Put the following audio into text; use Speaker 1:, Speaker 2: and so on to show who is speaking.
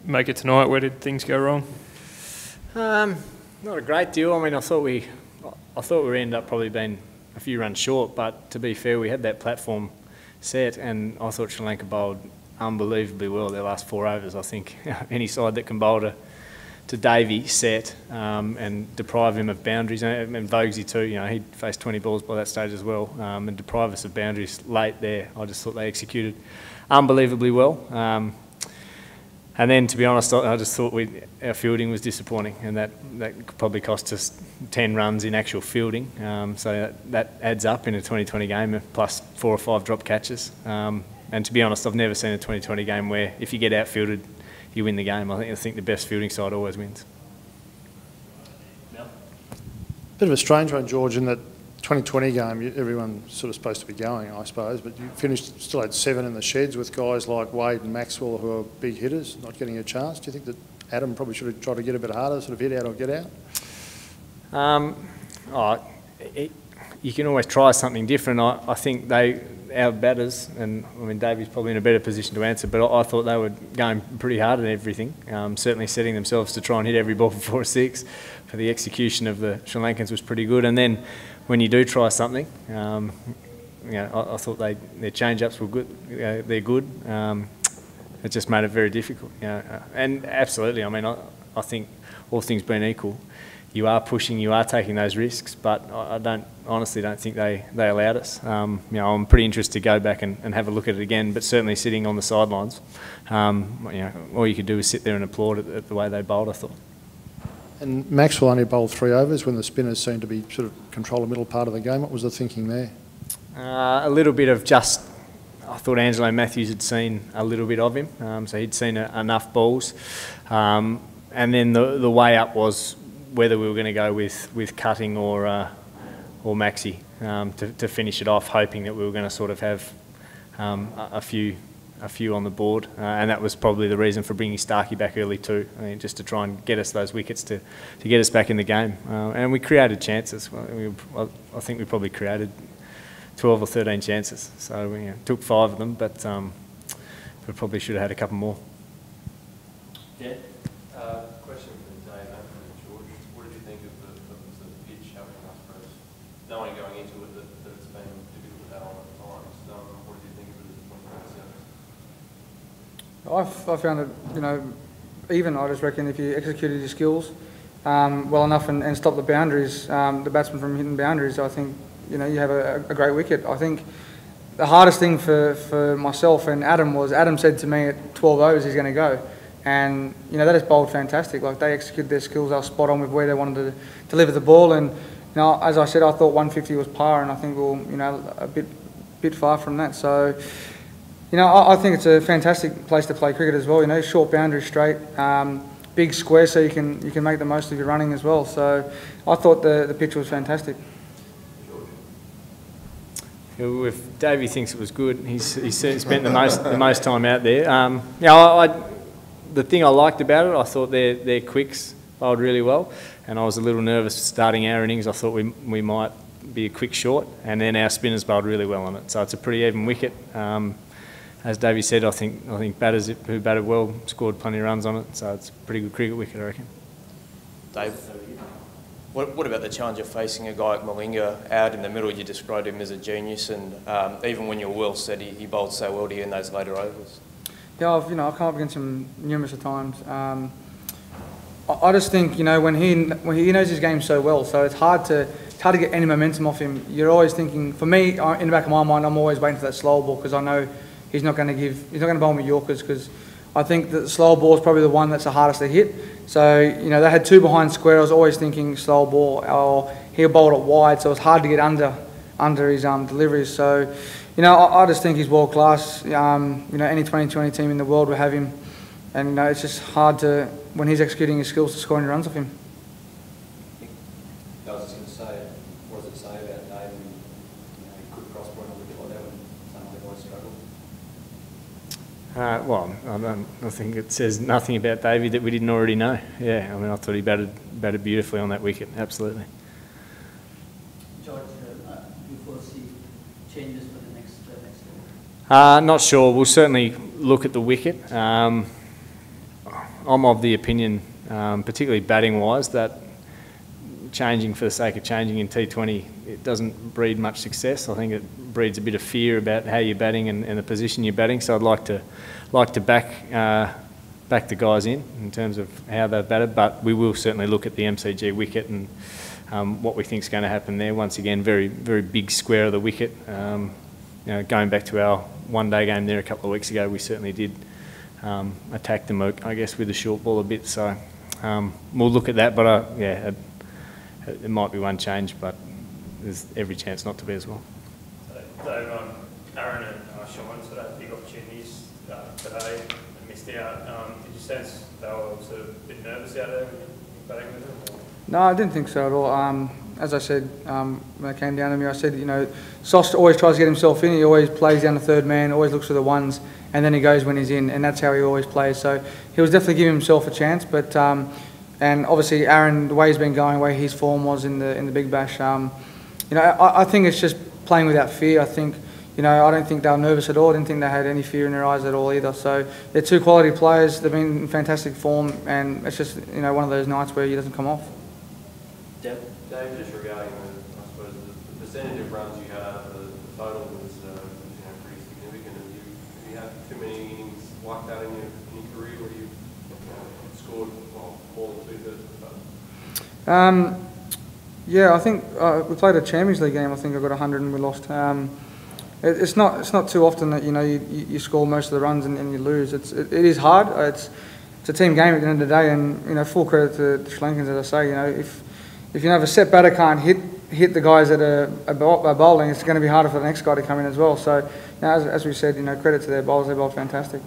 Speaker 1: make it tonight? Where did things go wrong?
Speaker 2: Not a great deal. I mean, I thought we ended up probably being a few runs short, but to be fair, we had that platform set, and I thought Sri Lanka bowled unbelievably well their last 4 overs. I think any side that can bowl to Davey set and deprive him of boundaries, and Vogesy too, you know, he'd faced 20 balls by that stage as well, and deprive us of boundaries late there. I just thought they executed unbelievably well. And then, to be honest, I just thought our fielding was disappointing, and that probably cost us 10 runs in actual fielding. So that adds up in a 2020 game, plus 4 or 5 drop catches. And to be honest, I've never seen a 2020 game where if you get outfielded, you win the game. I think the best fielding side always wins.
Speaker 3: Bit of a strange one, George, in that 2020 game, everyone's sort of supposed to be going, I suppose, but you still had 7 in the sheds with guys like Wade and Maxwell who are big hitters, not getting a chance. Do you think that Adam probably should have tried to get a bit harder, sort of hit out or get out?
Speaker 2: You can always try something different. I think our batters, and I mean Davey's probably in a better position to answer, but I thought they were going pretty hard at everything, certainly setting themselves to try and hit every ball for 4-6. For the execution of the Sri Lankans was pretty good, and then when you do try something, I thought their change-ups were good. They're good. It just made it very difficult. And absolutely, I mean, I think all things being equal, you are pushing, you are taking those risks, but I honestly don't think they allowed us. I'm pretty interested to go back and have a look at it again, but certainly sitting on the sidelines, all you could do was sit there and applaud at the way they bowled, I thought.
Speaker 3: And Maxwell only bowled 3 overs when the spinners seemed to be sort of control the middle part of the game. What was the thinking there?
Speaker 2: A little bit of I thought Angelo Matthews had seen a little bit of him, so he'd seen enough balls. And then the way up was whether we were going to go with Cutting or Maxi to finish it off, hoping that we were going to sort of have a few on the board, and that was probably the reason for bringing Starkey back early too. I mean, just to try and get us those wickets to get us back in the game. And we created chances. I think we probably created 12 or 13 chances. So we took 5 of them, but we probably should have had a couple more.
Speaker 4: Yeah. Question for Dave and George. What did you think of the pitch having, I suppose, knowing going into it that it's been difficult to battle at times? What did you think of it as 2027?
Speaker 5: I found it, even. I just reckon if you executed your skills well enough and stopped the boundaries, the batsman from hitting boundaries, I think you have a great wicket. I think the hardest thing for myself and Adam said to me at 12 overs he's going to go, and they just bowled fantastic. Like they executed their skills, they were spot on with where they wanted to deliver the ball, and as I said, I thought 150 was par, and I think we're a bit far from that. So. I think it's a fantastic place to play cricket as well. Short boundary straight, big square, so you can make the most of your running as well. So I thought the pitch was fantastic.
Speaker 2: If Davey thinks it was good, he's spent the most time out there. The thing I liked about it, I thought their quicks bowled really well, and I was a little nervous starting our innings. I thought we might be a quick short, and then our spinners bowled really well on it. So it's a pretty even wicket. As Davey said, I think batters who batted well scored plenty of runs on it, so it's a pretty good cricket wicket, I reckon.
Speaker 4: Dave, what about the challenge of facing a guy like Malinga out in the middle? You described him as a genius, and even when you were well said he bowled so well to you in those later overs. Yeah,
Speaker 5: I've come up against him numerous of times. I just think when he knows his game so well, so it's hard to get any momentum off him. You're always thinking, for me, in the back of my mind, I'm always waiting for that slow ball because I know. He's not going to bowl me Yorkers because I think that the slow ball is probably the one that's the hardest to hit. So, they had 2 behind square. I was always thinking slow ball, or he'll bowl it wide, so it's hard to get under his deliveries. So, I just think he's world class. Any 2020 team in the world will have him, and it's just hard to, when he's executing his skills, to score any runs off him.
Speaker 6: I was just going to say, what does it say about Dave? He could cross point a little bit like that when some of the boys struggle.
Speaker 2: I think it says nothing about Davey that we didn't already know. Yeah, I mean, I thought he batted beautifully on that wicket, absolutely.
Speaker 7: George, do you foresee changes for the next over?
Speaker 2: Not sure. We'll certainly look at the wicket. I'm of the opinion, particularly batting-wise, that changing for the sake of changing in T20, it doesn't breed much success. I think it breeds a bit of fear about how you're batting and the position you're batting. So I'd like to back the guys in terms of how they've batted, but we will certainly look at the MCG wicket and what we think is going to happen there. Once again, very, very big square of the wicket. You know, going back to our one-day game there a couple of weeks ago, we certainly did attack them, I guess, with the short ball a bit. So we'll look at that, but yeah, it might be one change, but there's every chance not to be as well.
Speaker 1: So, Dave, Aaron and Sean sort of had big opportunities today and missed out. Did you sense they were sort of a bit nervous out there when you were batting with them? Or?
Speaker 5: No, I didn't think so at all. As I said, when it came down to me, I said, you know, Sauce always tries to get himself in. He always plays down the third man, always looks for the ones, and then he goes when he's in, and that's how he always plays. So he was definitely giving himself a chance, but and obviously Aaron, the way he's been going, the way his form was in the Big Bash, you know, I think it's just playing without fear. I think, you know, I don't think they were nervous at all. I didn't think they had any fear in their eyes at all either. So they're two quality players. They've been in fantastic form, and it's just, you know, one of those nights where he doesn't come off.
Speaker 4: Dave, just regarding I suppose the percentage of runs you had out of the total was you know, pretty significant. Have you had too many innings like that in your career where you scored more than 2/3 of the total?
Speaker 5: Yeah, I think we played a Champions League game. I think I got 100 and we lost. It's not too often that, you know, you score most of the runs and you lose. It is hard. It's a team game at the end of the day, and, you know, full credit to the Sri Lankans, as I say. You know, if you know, if a set batter can't hit the guys that are bowling, it's going to be harder for the next guy to come in as well. So, you know, as we said, you know, credit to their bowlers. They bowled fantastic.